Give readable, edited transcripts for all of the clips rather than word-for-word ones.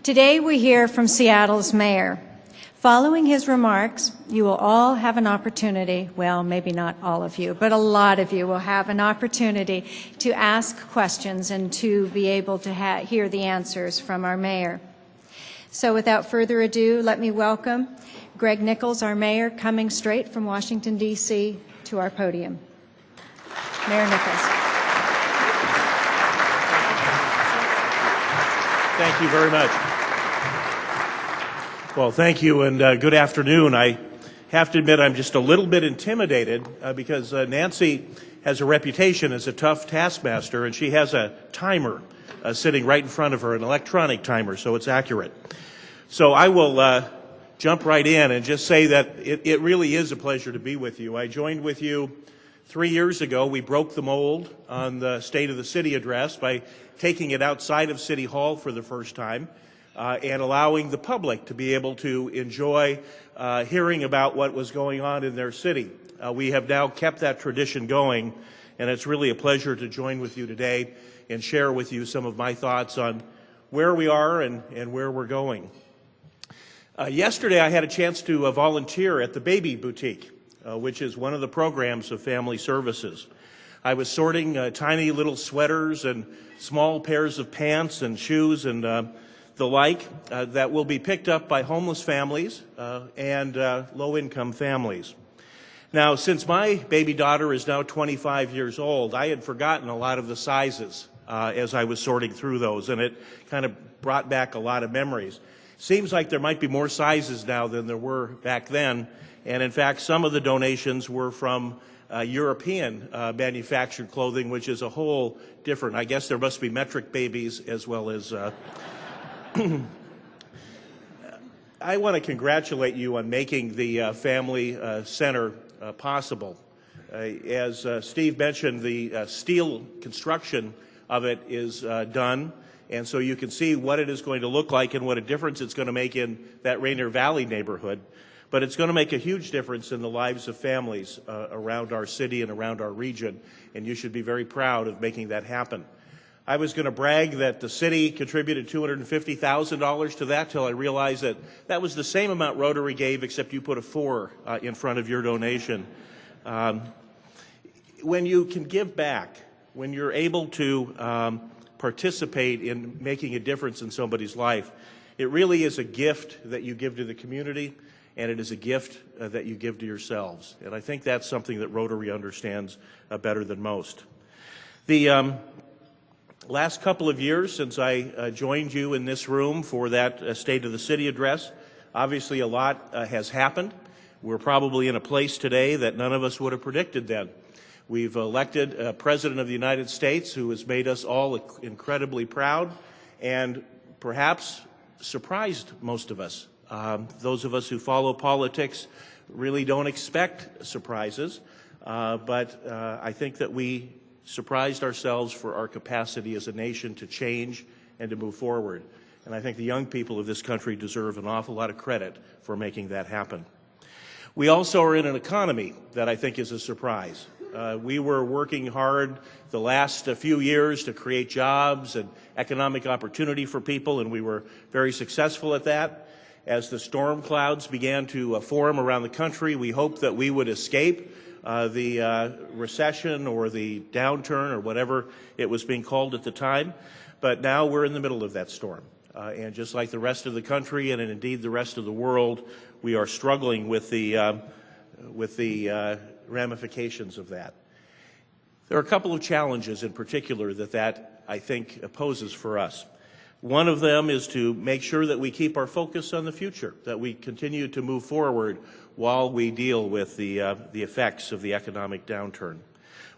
Today we hear from Seattle's mayor. Following his remarks, you will all have an opportunity, well, maybe not all of you, but a lot of you will have an opportunity to ask questions and to be able to hear the answers from our mayor. So without further ado, let me welcome Greg Nichols, our mayor, coming straight from Washington, D.C. to our podium. Mayor Nichols. Thank you very much. Well, thank you, and good afternoon. I have to admit I'm just a little bit intimidated because Nancy has a reputation as a tough taskmaster, and she has a timer sitting right in front of her, an electronic timer, so it's accurate. So I will jump right in and just say that it really is a pleasure to be with you. I joined with you 3 years ago. We broke the mold on the State of the City address by taking it outside of City Hall for the first time. And allowing the public to be able to enjoy hearing about what was going on in their city. We have now kept that tradition going, and it's really a pleasure to join with you today and share with you some of my thoughts on where we are and where we're going. Yesterday I had a chance to volunteer at the Baby Boutique, which is one of the programs of Family Services. I was sorting tiny little sweaters and small pairs of pants and shoes and the like that will be picked up by homeless families and low-income families. Now, since my baby daughter is now 25 years old, I had forgotten a lot of the sizes as I was sorting through those, and it kind of brought back a lot of memories. Seems like there might be more sizes now than there were back then, and in fact, some of the donations were from European manufactured clothing, which is a whole different. I guess there must be metric babies as well as I want to congratulate you on making the Family Center possible. As Steve mentioned, the steel construction of it is done, and so you can see what it is going to look like and what a difference it's going to make in that Rainier Valley neighborhood. But it's going to make a huge difference in the lives of families around our city and around our region, and you should be very proud of making that happen. I was going to brag that the city contributed $250,000 to that till I realized that that was the same amount Rotary gave, except you put a 4 in front of your donation. When you can give back, when you're able to participate in making a difference in somebody's life, it really is a gift that you give to the community, and it is a gift that you give to yourselves. And I think that's something that Rotary understands better than most. The last couple of years since I joined you in this room for that State of the City address, obviously a lot has happened. We're probably in a place today that none of us would have predicted then. We've elected a President of the United States who has made us all incredibly proud and perhaps surprised most of us. Those of us who follow politics really don't expect surprises, but I think that we surprised ourselves for our capacity as a nation to change and to move forward. And I think the young people of this country deserve an awful lot of credit for making that happen. We also are in an economy that I think is a surprise. We were working hard the last few years to create jobs and economic opportunity for people, and we were very successful at that. As the storm clouds began to form around the country, we hoped that we would escape the recession or the downturn or whatever it was being called at the time. But now we're in the middle of that storm. And just like the rest of the country and indeed the rest of the world, we are struggling with the ramifications of that. There are a couple of challenges in particular that I think poses for us. One of them is to make sure that we keep our focus on the future, that we continue to move forward while we deal with the effects of the economic downturn.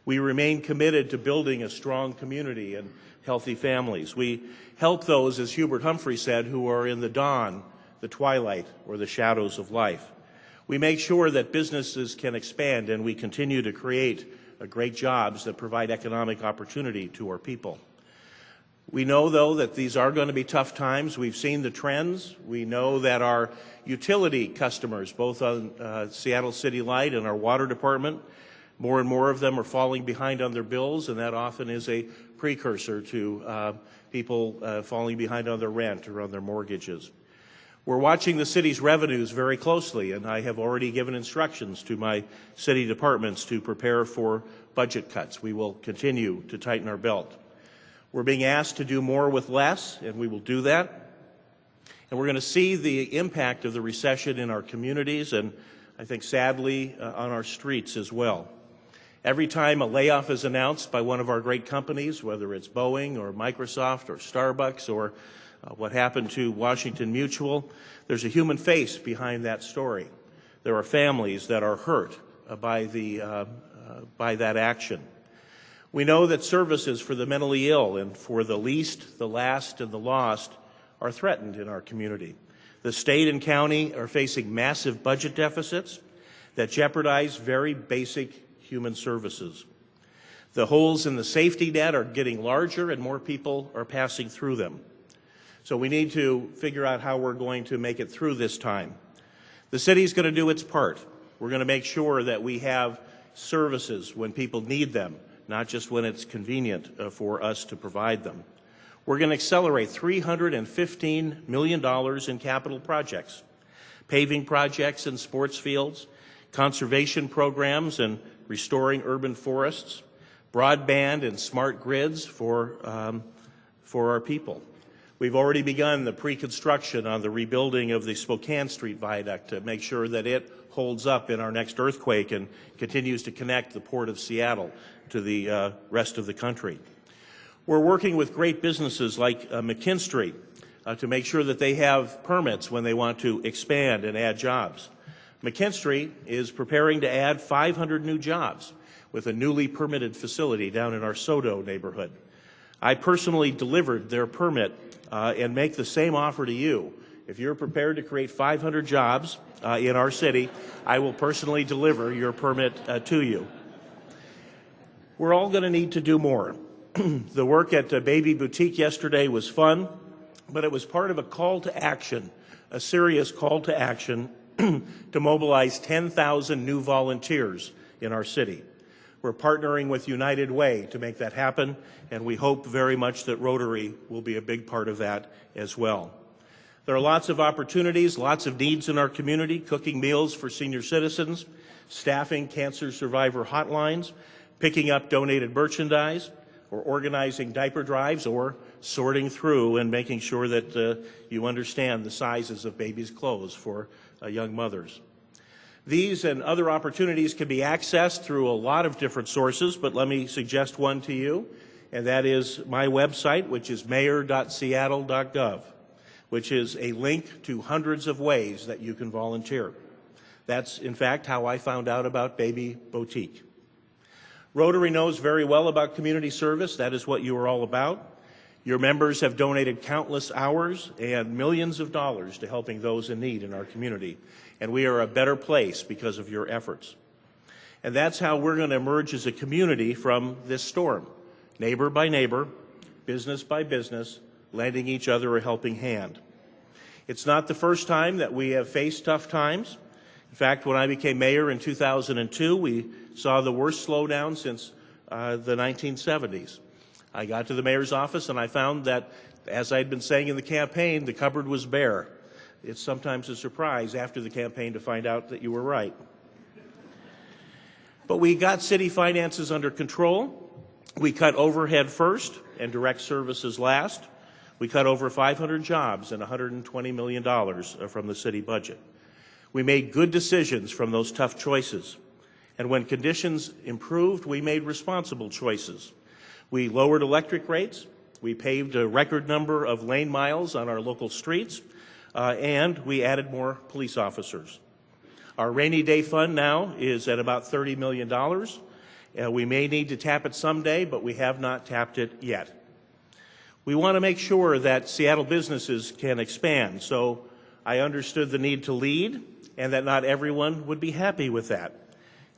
We remain committed to building a strong community and healthy families. We help those, as Hubert Humphrey said, who are in the dawn, the twilight, or the shadows of life. We make sure that businesses can expand and we continue to create great jobs that provide economic opportunity to our people. We know, though, that these are going to be tough times. We've seen the trends. We know that our utility customers, both on Seattle City Light and our water department, More and more of them are falling behind on their bills, and that often is a precursor to people falling behind on their rent or on their mortgages. We're watching the city's revenues very closely, and I have already given instructions to my city departments to prepare for budget cuts. We will continue to tighten our belt. We're being asked to do more with less, and we will do that. And we're going to see the impact of the recession in our communities and, I think, sadly, on our streets as well. Every time a layoff is announced by one of our great companies, whether it's Boeing or Microsoft or Starbucks or what happened to Washington Mutual, there's a human face behind that story. There are families that are hurt by that action. We know that services for the mentally ill and for the least, the last, and the lost are threatened in our community. The state and county are facing massive budget deficits that jeopardize very basic human services. The holes in the safety net are getting larger and more people are passing through them. So we need to figure out how we're going to make it through this time. The city's going to do its part. We're going to make sure that we have services when people need them, not just when it's convenient for us to provide them. We're going to accelerate $315 million in capital projects, paving projects in sports fields, conservation programs and restoring urban forests, broadband and smart grids for our people. We've already begun the pre-construction on the rebuilding of the Spokane Street Viaduct to make sure that it holds up in our next earthquake and continues to connect the Port of Seattle to the rest of the country. We're working with great businesses like McKinstry to make sure that they have permits when they want to expand and add jobs. McKinstry is preparing to add 500 new jobs with a newly permitted facility down in our Soto neighborhood. I personally delivered their permit and make the same offer to you. If you're prepared to create 500 jobs in our city, I will personally deliver your permit to you. We're all going to need to do more. The work at Baby Boutique yesterday was fun, but it was part of a call to action, a serious call to action to mobilize 10,000 new volunteers in our city. We're partnering with United Way to make that happen, and we hope very much that Rotary will be a big part of that as well. There are lots of opportunities, lots of needs in our community: cooking meals for senior citizens, staffing cancer survivor hotlines, picking up donated merchandise, or organizing diaper drives, or sorting through and making sure that you understand the sizes of babies' clothes for young mothers. These and other opportunities can be accessed through a lot of different sources, but let me suggest one to you, and that is my website, which is mayor.seattle.gov, which is a link to hundreds of ways that you can volunteer. That's, in fact, how I found out about Baby Boutique. Rotary knows very well about community service. That is what you are all about. Your members have donated countless hours and millions of dollars to helping those in need in our community, and we are a better place because of your efforts. And that's how we're going to emerge as a community from this storm, neighbor by neighbor, business by business, lending each other a helping hand. It's not the first time that we have faced tough times. In fact, when I became mayor in 2002, we saw the worst slowdown since the 1970s. I got to the mayor's office and I found that, as I'd been saying in the campaign, the cupboard was bare. It's sometimes a surprise after the campaign to find out that you were right. But we got city finances under control. We cut overhead first and direct services last. We cut over 500 jobs and $120 million from the city budget. We made good decisions from those tough choices. And when conditions improved, we made responsible choices. We lowered electric rates, we paved a record number of lane miles on our local streets, and we added more police officers. Our rainy day fund now is at about $30 million. We may need to tap it someday, but we have not tapped it yet. We want to make sure that Seattle businesses can expand, so I understood the need to lead and that not everyone would be happy with that.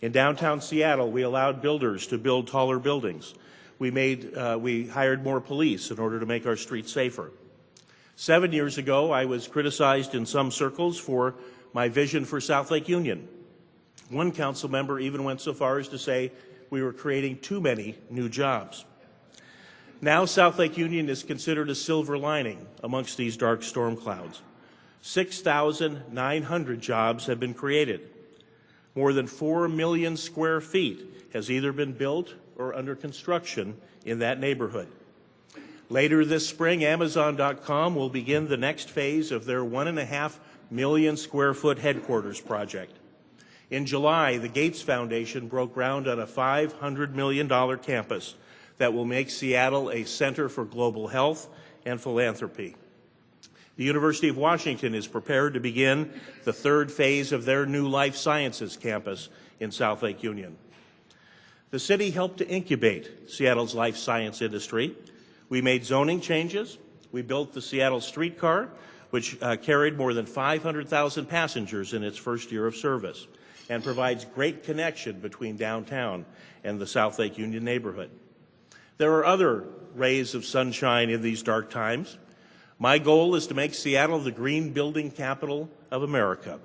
In downtown Seattle, we allowed builders to build taller buildings. We hired more police in order to make our streets safer. 7 years ago, I was criticized in some circles for my vision for South Lake Union. One council member even went so far as to say we were creating too many new jobs. Now South Lake Union is considered a silver lining amongst these dark storm clouds. 6,900 jobs have been created. More than 4 million square feet has either been built or under construction in that neighborhood. Later this spring, Amazon.com will begin the next phase of their 1.5 million square foot headquarters project. In July, the Gates Foundation broke ground on a $500 million campus that will make Seattle a center for global health and philanthropy. The University of Washington is prepared to begin the third phase of their new life sciences campus in South Lake Union. The city helped to incubate Seattle's life science industry. We made zoning changes. We built the Seattle streetcar, which carried more than 500,000 passengers in its first year of service and provides great connection between downtown and the South Lake Union neighborhood. There are other rays of sunshine in these dark times. My goal is to make Seattle the green building capital of America.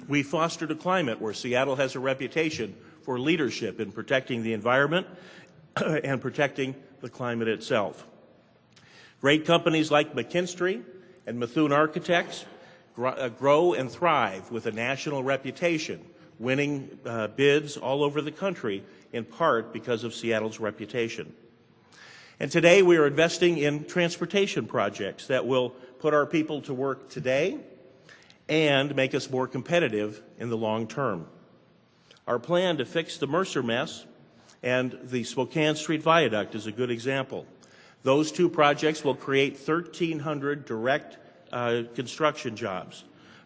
We fostered a climate where Seattle has a reputation for leadership in protecting the environment and protecting the climate itself. Great companies like McKinstry and Methuen Architects grow and thrive with a national reputation, winning bids all over the country, in part because of Seattle's reputation. And today we are investing in transportation projects that will put our people to work today and make us more competitive in the long term. Our plan to fix the Mercer mess and the Spokane Street Viaduct is a good example. Those two projects will create 1,300 direct construction jobs.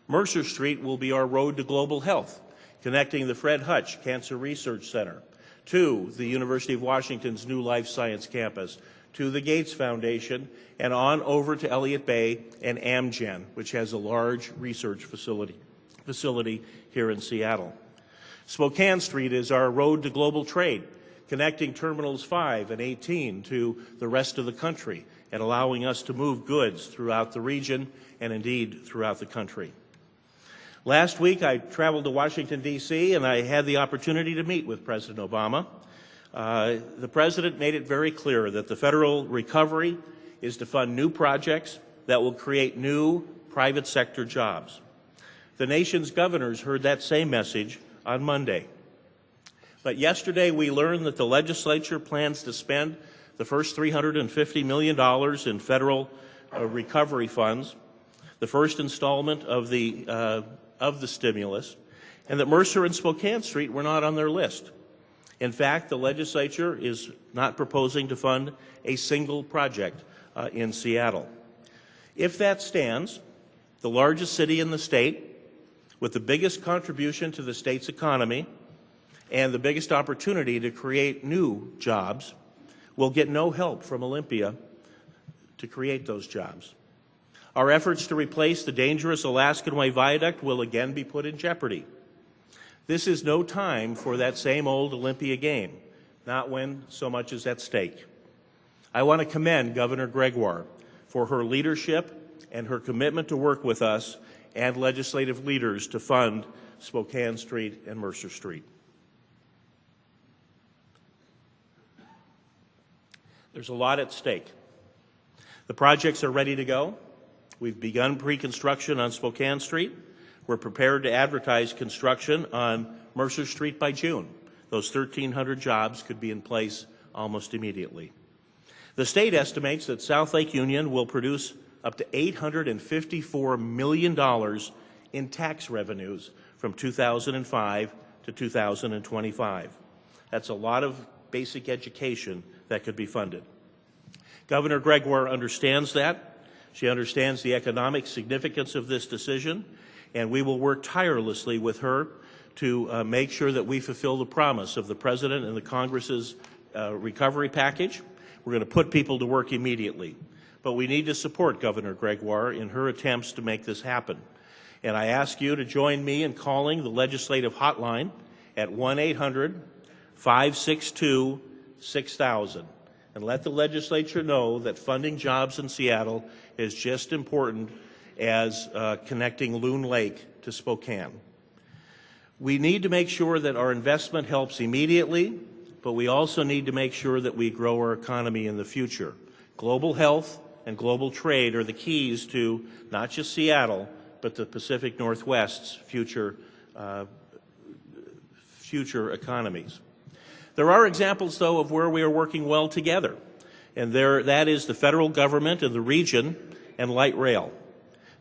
Mercer Street will be our road to global health, connecting the Fred Hutch Cancer Research Center to the University of Washington's new life science campus, to the Gates Foundation, and on over to Elliott Bay and Amgen, which has a large research facility here in Seattle. Spokane Street is our road to global trade, connecting Terminals 5 and 18 to the rest of the country and allowing us to move goods throughout the region and indeed throughout the country. Last week, I traveled to Washington, D.C., and I had the opportunity to meet with President Obama. The President made it very clear that the federal recovery is to fund new projects that will create new private sector jobs. The nation's governors heard that same message on Monday. But yesterday, we learned that the legislature plans to spend the first $350 million in federal recovery funds, the first installment of the stimulus, and that Mercer and Spokane Street were not on their list. In fact, the legislature is not proposing to fund a single project in Seattle. If that stands, the largest city in the state, with the biggest contribution to the state's economy and the biggest opportunity to create new jobs, will get no help from Olympia to create those jobs. Our efforts to replace the dangerous Alaskan Way Viaduct will again be put in jeopardy. This is no time for that same old Olympia game, not when so much is at stake. I want to commend Governor Gregoire for her leadership and her commitment to work with us and legislative leaders to fund Spokane Street and Mercer Street. There's a lot at stake. The projects are ready to go. We've begun pre-construction on Spokane Street. We're prepared to advertise construction on Mercer Street by June. Those 1,300 jobs could be in place almost immediately. The state estimates that South Lake Union will produce up to $854 million in tax revenues from 2005 to 2025. That's a lot of basic education that could be funded. Governor Gregoire understands that. She understands the economic significance of this decision, and we will work tirelessly with her to make sure that we fulfill the promise of the President and the Congress's recovery package. We're going to put people to work immediately. But we need to support Governor Gregoire in her attempts to make this happen. And I ask you to join me in calling the legislative hotline at 1-800-562-6000 and let the legislature know that funding jobs in Seattle is just important as connecting Loon Lake to Spokane. We need to make sure that our investment helps immediately, but we also need to make sure that we grow our economy in the future. Global health and global trade are the keys to not just Seattle, but the Pacific Northwest's future economies. There are examples, though, of where we are working well together, and that is the federal government and the region and light rail.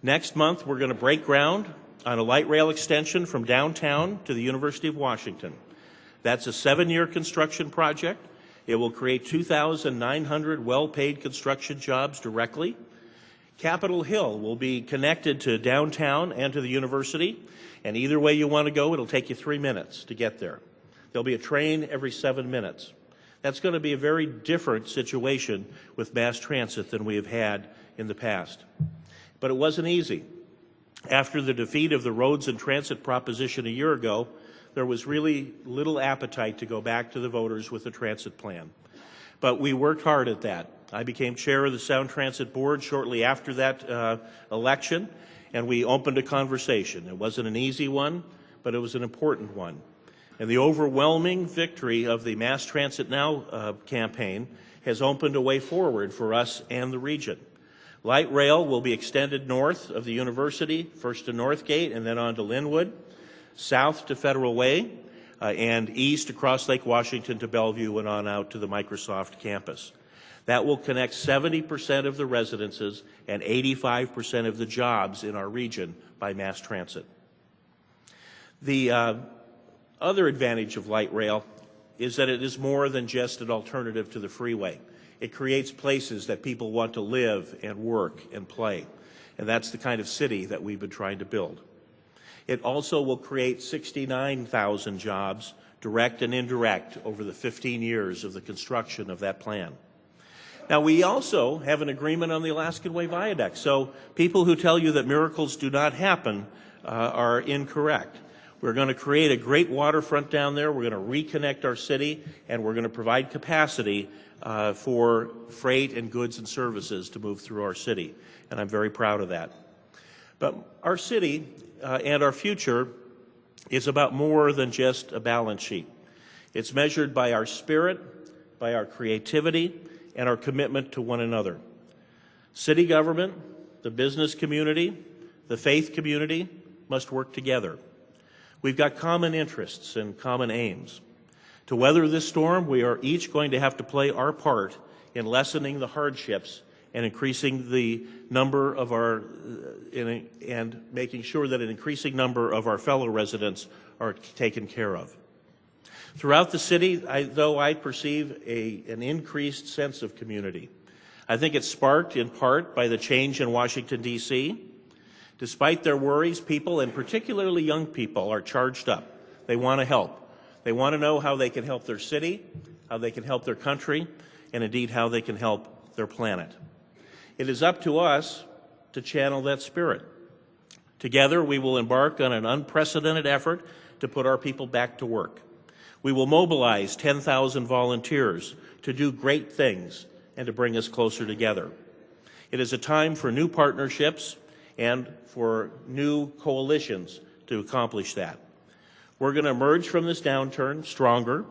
Next month, we're going to break ground on a light rail extension from downtown to the University of Washington. That's a 7-year construction project. It will create 2,900 well-paid construction jobs directly. Capitol Hill will be connected to downtown and to the university, and either way you want to go, it'll take you 3 minutes to get there. There'll be a train every 7 minutes. That's going to be a very different situation with mass transit than we have had in the past. But it wasn't easy. After the defeat of the roads and transit proposition a year ago, there was really little appetite to go back to the voters with a transit plan. But we worked hard at that. I became chair of the Sound Transit Board shortly after that election, and we opened a conversation. It wasn't an easy one, but it was an important one. And the overwhelming victory of the Mass Transit Now campaign has opened a way forward for us and the region. Light rail will be extended north of the university, first to Northgate and then on to Linwood, south to Federal Way, and east across Lake Washington to Bellevue and on out to the Microsoft campus. That will connect 70% of the residences and 85% of the jobs in our region by mass transit. The other advantage of light rail is that it is more than just an alternative to the freeway. It creates places that people want to live and work and play, and that's the kind of city that we've been trying to build. It also will create 69,000 jobs, direct and indirect, over the 15 years of the construction of that plan. Now, we also have an agreement on the Alaskan Way Viaduct, so people who tell you that miracles do not happen are incorrect. We're going to create a great waterfront down there, we're going to reconnect our city, and we're going to provide capacity for freight and goods and services to move through our city, and I'm very proud of that. But our city and our future is about more than just a balance sheet. It's measured by our spirit, by our creativity, and our commitment to one another. City government, the business community, the faith community must work together. We've got common interests and common aims. To weather this storm, we are each going to have to play our part in lessening the hardships and increasing the number of our and making sure that an increasing number of our fellow residents are taken care of. Throughout the city, though I perceive an increased sense of community. I think it's sparked in part by the change in Washington, D.C. Despite their worries, people, and particularly young people, are charged up. They want to help. They want to know how they can help their city, how they can help their country, and indeed how they can help their planet. It is up to us to channel that spirit. Together, we will embark on an unprecedented effort to put our people back to work. We will mobilize 10,000 volunteers to do great things and to bring us closer together. It is a time for new partnerships and for new coalitions to accomplish that. We're going to emerge from this downturn stronger,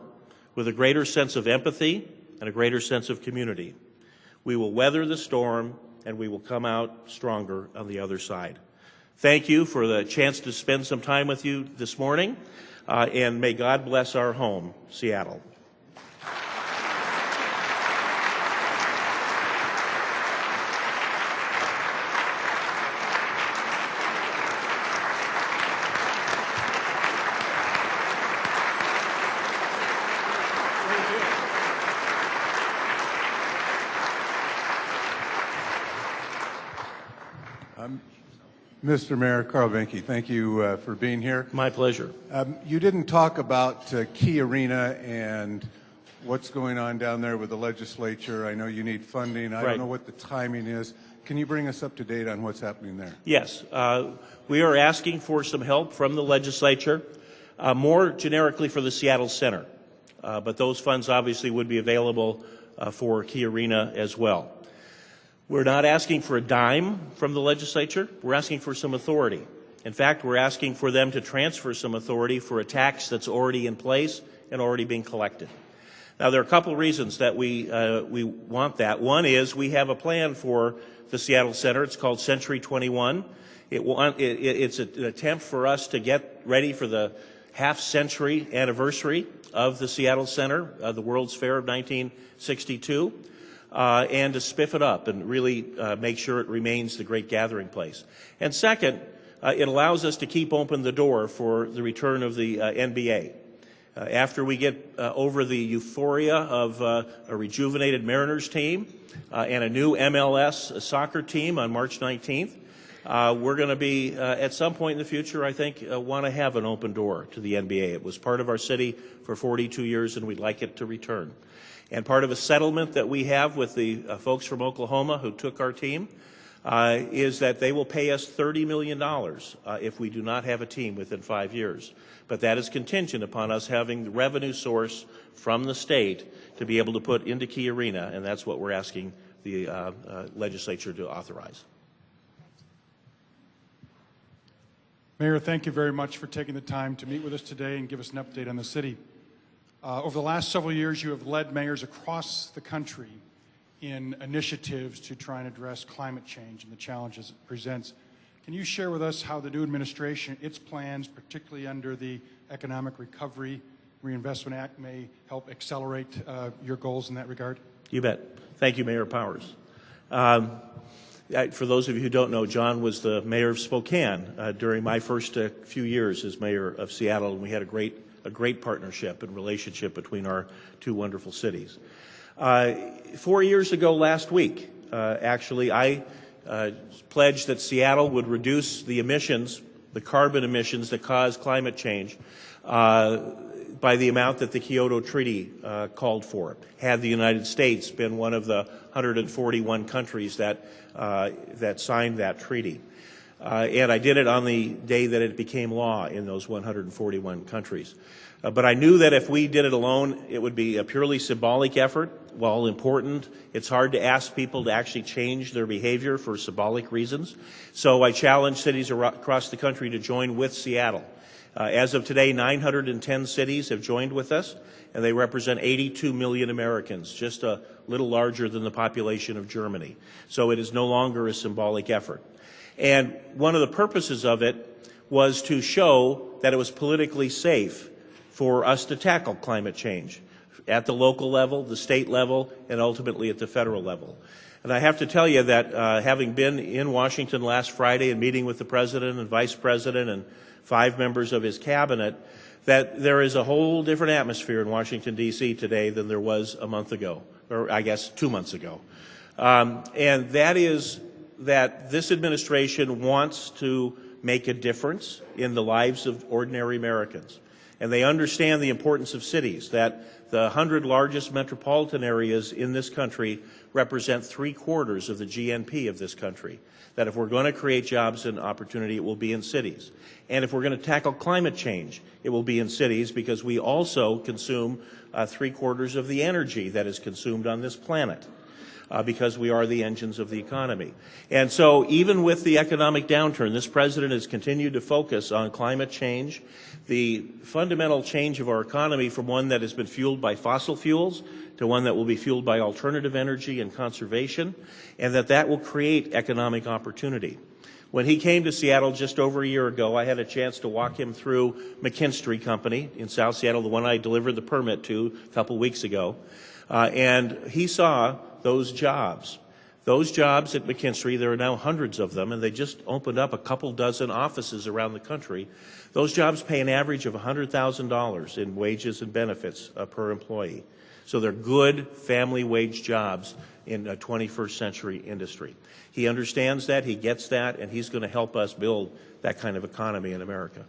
with a greater sense of empathy and a greater sense of community. We will weather the storm, and we will come out stronger on the other side. Thank you for the chance to spend some time with you this morning, and may God bless our home, Seattle. Mr. Mayor Carl Benke, thank you for being here. My pleasure. You didn't talk about Key Arena and what's going on down there with the legislature. I know you need funding. I don't know what the timing is. Can you bring us up to date on what's happening there? Yes. We are asking for some help from the legislature, more generically for the Seattle Center. But those funds obviously would be available for Key Arena as well. We're not asking for a dime from the legislature. We're asking for some authority. In fact, we're asking for them to transfer some authority for a tax that's already in place and already being collected. Now, there are a couple of reasons that we want that. One is we have a plan for the Seattle Center. It's called Century 21. It's an attempt for us to get ready for the half-century anniversary of the Seattle Center, the World's Fair of 1962, and to spiff it up and really make sure it remains the great gathering place. And second, it allows us to keep open the door for the return of the NBA. After we get over the euphoria of a rejuvenated Mariners team and a new MLS soccer team on March 19th, we're going to be, at some point in the future, I think, want to have an open door to the NBA. It was part of our city for 42 years, and we'd like it to return. And part of a settlement that we have with the folks from Oklahoma who took our team is that they will pay us $30 million if we do not have a team within 5 years. But that is contingent upon us having the revenue source from the state to be able to put into Key Arena, and that's what we're asking the legislature to authorize. Mayor, thank you very much for taking the time to meet with us today and give us an update on the city. Over the last several years, you have led mayors across the country in initiatives to try and address climate change and the challenges it presents. Can you share with us how the new administration, its plans, particularly under the Economic Recovery Reinvestment Act, may help accelerate your goals in that regard? You bet. Thank you, Mayor Powers. For those of you who don't know, John was the mayor of Spokane during my first few years as mayor of Seattle, and we had a great partnership and relationship between our two wonderful cities. 4 years ago last week, actually, I pledged that Seattle would reduce the emissions, the carbon emissions that cause climate change, by the amount that the Kyoto Treaty called for, had the United States been one of the 141 countries that signed that treaty. And I did it on the day that it became law in those 141 countries. But I knew that if we did it alone, it would be a purely symbolic effort. While important, it's hard to ask people to actually change their behavior for symbolic reasons. So I challenged cities across the country to join with Seattle. As of today, 910 cities have joined with us, and they represent 82 million Americans, just a little larger than the population of Germany. So it is no longer a symbolic effort. And one of the purposes of it was to show that it was politically safe for us to tackle climate change at the local level, the state level, and ultimately at the federal level. And I have to tell you that having been in Washington last Friday and meeting with the President and Vice President and 5 members of his cabinet, that there is a whole different atmosphere in Washington, D.C. today than there was a month ago, or I guess 2 months ago. And that is that this administration wants to make a difference in the lives of ordinary Americans. And they understand the importance of cities, that the 100 largest metropolitan areas in this country represent 3/4 of the GNP of this country. That if we're going to create jobs and opportunity, it will be in cities. And if we're going to tackle climate change, it will be in cities because we also consume 3/4 of the energy that is consumed on this planet. Because we are the engines of the economy. And so even with the economic downturn, this president has continued to focus on climate change, the fundamental change of our economy from one that has been fueled by fossil fuels to one that will be fueled by alternative energy and conservation, and that will create economic opportunity. When he came to Seattle just over a year ago, I had a chance to walk him through McKinstry Company in South Seattle, the one I delivered the permit to a couple weeks ago, and he saw those jobs at McKinstry. There are now hundreds of them, and they just opened up a couple dozen offices around the country. Those jobs pay an average of $100,000 in wages and benefits per employee. So they're good family wage jobs in a 21st century industry. He understands that, he gets that, and he's going to help us build that kind of economy in America.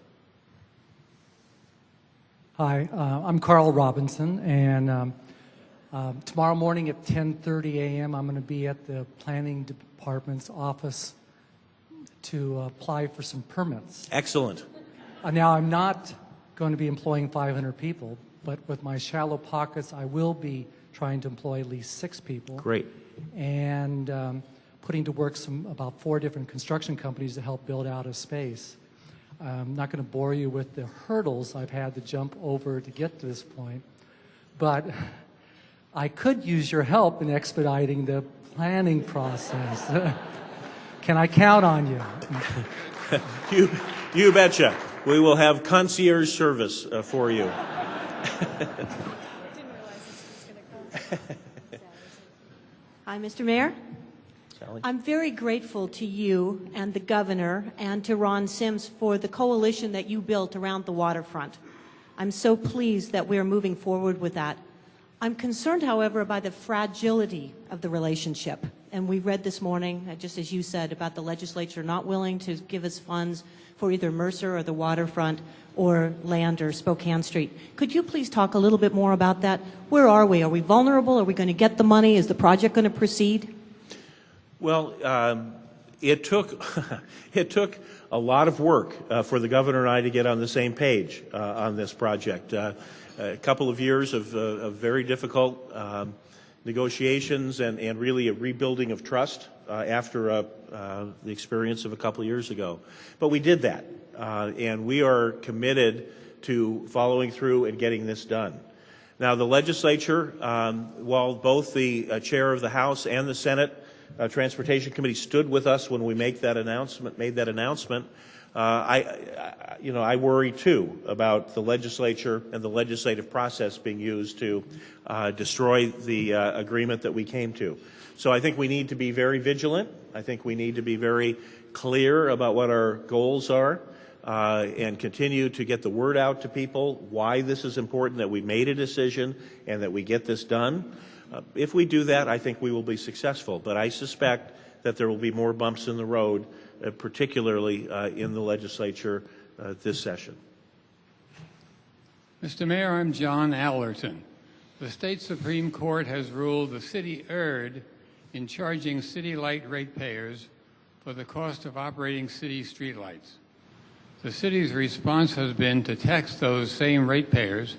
Hi, I'm Carl Robinson, and tomorrow morning at 10:30 a.m. I'm going to be at the Planning Department's office to apply for some permits. Excellent. Now, I'm not going to be employing 500 people, but with my shallow pockets, I will be trying to employ at least 6 people. Great. And putting to work about 4 different construction companies to help build out a space. I'm not going to bore you with the hurdles I've had to jump over to get to this point, but I could use your help in expediting the planning process. Can I count on you? You betcha. We will have concierge service for you. Hi, Mr. Mayor. Sally? I'm very grateful to you and the governor and to Ron Sims for the coalition that you built around the waterfront. I'm so pleased that we are moving forward with that. I'm concerned, however, by the fragility of the relationship. And we read this morning, just as you said, about the legislature not willing to give us funds for either Mercer or the waterfront or Land or Spokane Street. Could you please talk a little bit more about that? Where are we? Are we vulnerable? Are we going to get the money? Is the project going to proceed? Well, it took it took a lot of work for the governor and I to get on the same page on this project. A couple of years of very difficult negotiations and really a rebuilding of trust after the experience of a couple of years ago. But we did that, and we are committed to following through and getting this done. Now, the legislature, while both the chair of the House and the Senate Transportation Committee stood with us when we made that announcement, I worry too about the legislature and the legislative process being used to destroy the agreement that we came to. So I think we need to be very vigilant. I think we need to be very clear about what our goals are and continue to get the word out to people why this is important, that we made a decision and that we get this done. If we do that, I think we will be successful. But I suspect that there will be more bumps in the road, particularly in the legislature this session. Mr. Mayor, I'm John Allerton. The state Supreme Court has ruled the city erred in charging city light ratepayers for the cost of operating city streetlights. The city's response has been to tax those same ratepayers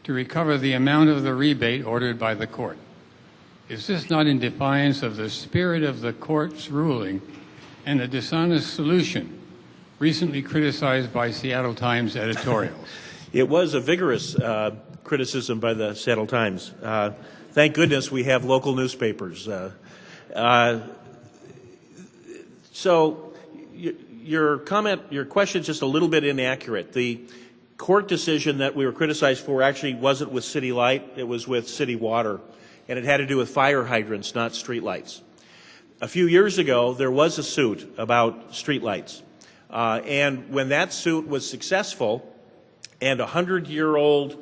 to recover the amount of the rebate ordered by the court. Is this not in defiance of the spirit of the court's ruling and a dishonest solution recently criticized by Seattle Times editorials? It was a vigorous criticism by the Seattle Times. Thank goodness we have local newspapers. So your question is just a little bit inaccurate. The court decision that we were criticized for actually wasn't with City Light, it was with City Water, and it had to do with fire hydrants, not streetlights. A few years ago, there was a suit about streetlights, and when that suit was successful, and a 100-year-old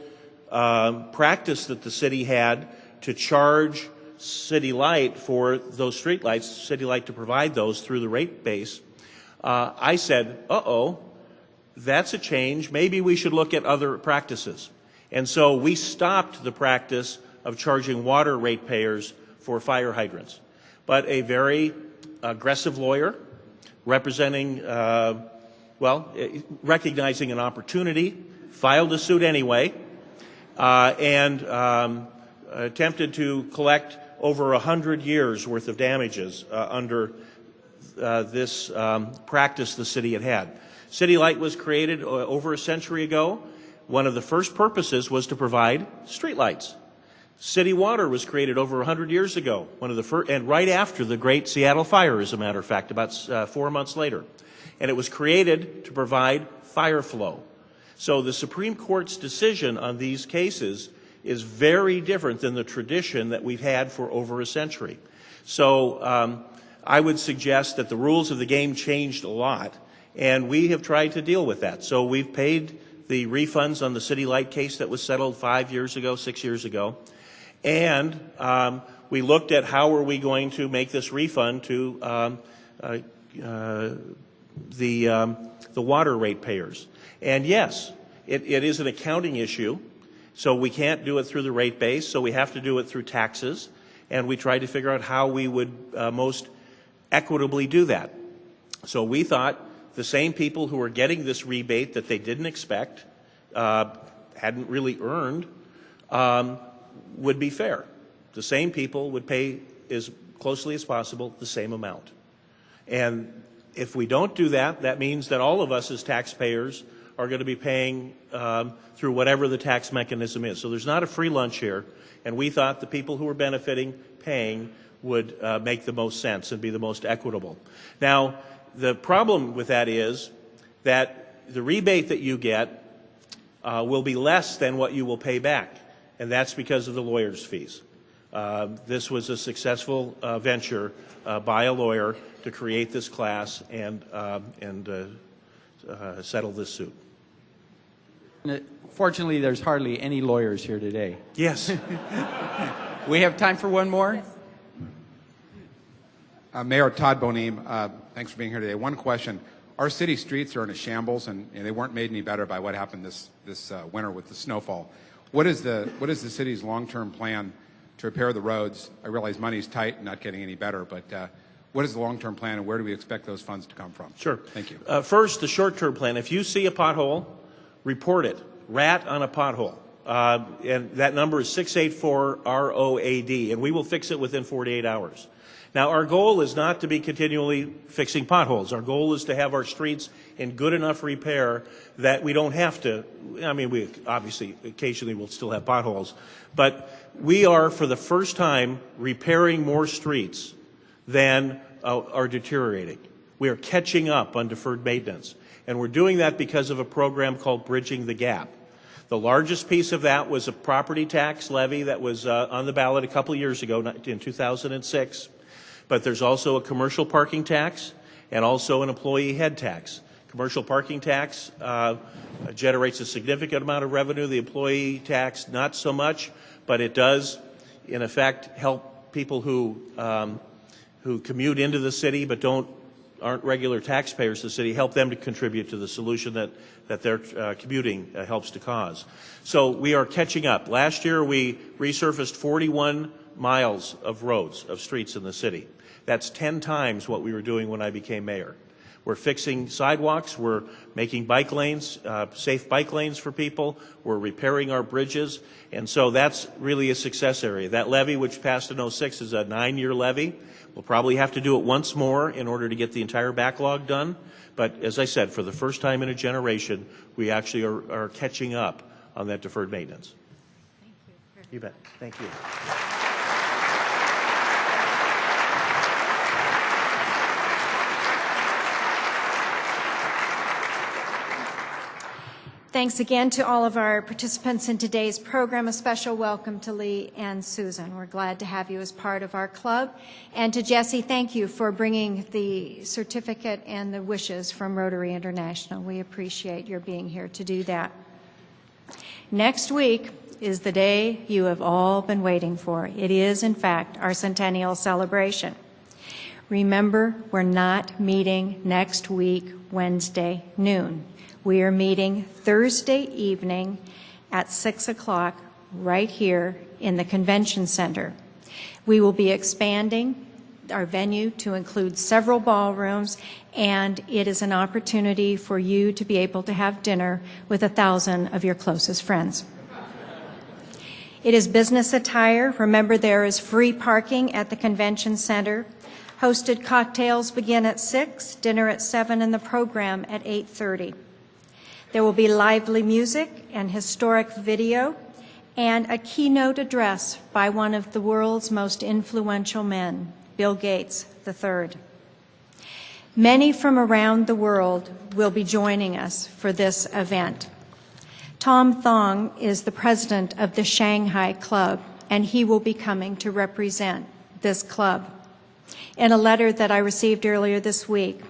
practice that the city had to charge City Light for those streetlights, City Light to provide those through the rate base, I said, uh-oh, that's a change. Maybe we should look at other practices. And so we stopped the practice of charging water ratepayers for fire hydrants. But a very aggressive lawyer representing, recognizing an opportunity, filed a suit anyway, and attempted to collect over 100 years worth of damages under this practice the city had had. City Light was created over a century ago. One of the first purposes was to provide streetlights. City Water was created over 100 years ago, and right after the Great Seattle Fire, as a matter of fact, about 4 months later. And it was created to provide fire flow. So the Supreme Court's decision on these cases is very different than the tradition that we've had for over a century. So I would suggest that the rules of the game changed a lot, and we have tried to deal with that. So we've paid the refunds on the City Light case that was settled 6 years ago. And we looked at how are we going to make this refund to the water ratepayers. And yes, it is an accounting issue, so we can't do it through the rate base, so we have to do it through taxes. And we tried to figure out how we would most equitably do that. So we thought the same people who were getting this rebate that they didn't expect, hadn't really earned, would be fair. The same people would pay as closely as possible the same amount. And If we don't do that, that means that all of us as taxpayers are going to be paying through whatever the tax mechanism is. So there's not a free lunch here, and we thought the people who were benefiting, paying, would make the most sense and be the most equitable. Now, the problem with that is that the rebate that you get will be less than what you will pay back, and that's because of the lawyer's fees. This was a successful venture by a lawyer to create this class and settle this suit. Fortunately, there's hardly any lawyers here today. Yes. We have time for one more? Yes. Mayor Todd Boneem, thanks for being here today. One question. Our city streets are in a shambles, and they weren't made any better by what happened this winter with the snowfall. What is the city's long-term plan to repair the roads? I realize money's tight and not getting any better, but what is the long-term plan, and where do we expect those funds to come from? Sure. Thank you. First, the short-term plan. If you see a pothole, report it. Rat on a pothole. And that number is 684-ROAD, and we will fix it within 48 hours. Now, our goal is not to be continually fixing potholes. Our goal is to have our streets in good enough repair that we don't have to. I mean, we obviously occasionally will still have potholes, but we are, for the first time, repairing more streets than are deteriorating. We are catching up on deferred maintenance, and we're doing that because of a program called Bridging the Gap. The largest piece of that was a property tax levy that was on the ballot a couple years ago, in 2006. But there's also a commercial parking tax and also an employee head tax. Commercial parking tax generates a significant amount of revenue. The employee tax, not so much, but it does, in effect, help people who commute into the city but aren't regular taxpayers of the city, help them to contribute to the solution that their commuting helps to cause. So we are catching up. Last year we resurfaced 41 miles of roads, of streets in the city. That's 10 times what we were doing when I became mayor. We're fixing sidewalks. We're making bike lanes, safe bike lanes for people. We're repairing our bridges. And so that's really a success area. That levy, which passed in 06, is a 9-year levy. We'll probably have to do it once more in order to get the entire backlog done. But as I said, for the first time in a generation, we actually are catching up on that deferred maintenance. Thank you. You bet. Thank you. Thanks again to all of our participants in today's program. A special welcome to Lee and Susan. We're glad to have you as part of our club. And to Jesse, thank you for bringing the certificate and the wishes from Rotary International. We appreciate your being here to do that. Next week is the day you have all been waiting for. It is, in fact, our centennial celebration. Remember, we're not meeting next week, Wednesday, noon. We are meeting Thursday evening at 6 o'clock right here in the Convention Center. We will be expanding our venue to include several ballrooms, and it is an opportunity for you to be able to have dinner with 1,000 of your closest friends. It is business attire. Remember, there is free parking at the Convention Center. Hosted cocktails begin at 6, dinner at 7, and the program at 8:30. There will be lively music and historic video and a keynote address by one of the world's most influential men, Bill Gates III. Many from around the world will be joining us for this event. Tom Thong is the president of the Shanghai Club, and he will be coming to represent this club. In a letter that I received earlier this week,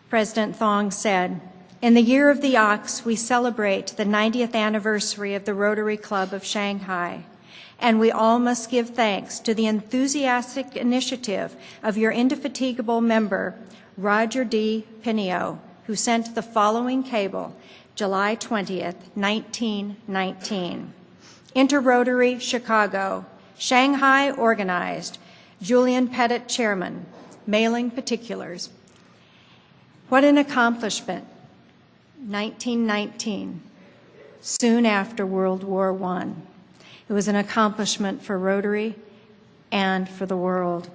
President Thong said, "In the year of the ox, we celebrate the 90th anniversary of the Rotary Club of Shanghai, and we all must give thanks to the enthusiastic initiative of your indefatigable member, Roger D. Pineo, who sent the following cable, July 20th, 1919. Inter-Rotary, Chicago, Shanghai organized, Julian Pettit, chairman, mailing particulars." What an accomplishment. 1919, soon after World War I. It was an accomplishment for Rotary and for the world.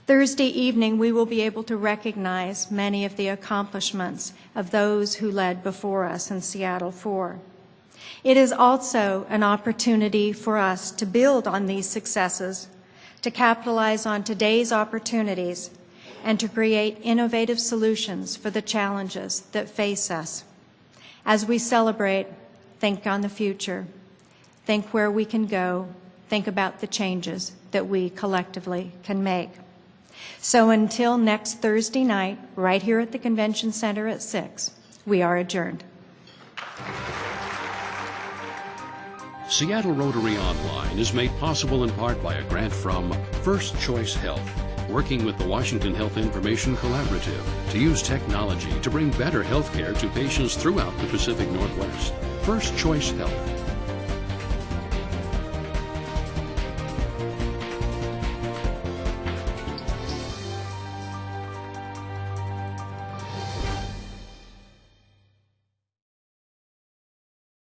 Thursday evening, we will be able to recognize many of the accomplishments of those who led before us in Seattle 4. It is also an opportunity for us to build on these successes, to capitalize on today's opportunities, and to create innovative solutions for the challenges that face us. As we celebrate, think on the future, think where we can go, think about the changes that we collectively can make. So until next Thursday night, right here at the Convention Center at 6, we are adjourned. Seattle Rotary Online is made possible in part by a grant from First Choice Health, working with the Washington Health Information Collaborative to use technology to bring better health care to patients throughout the Pacific Northwest. First Choice Health.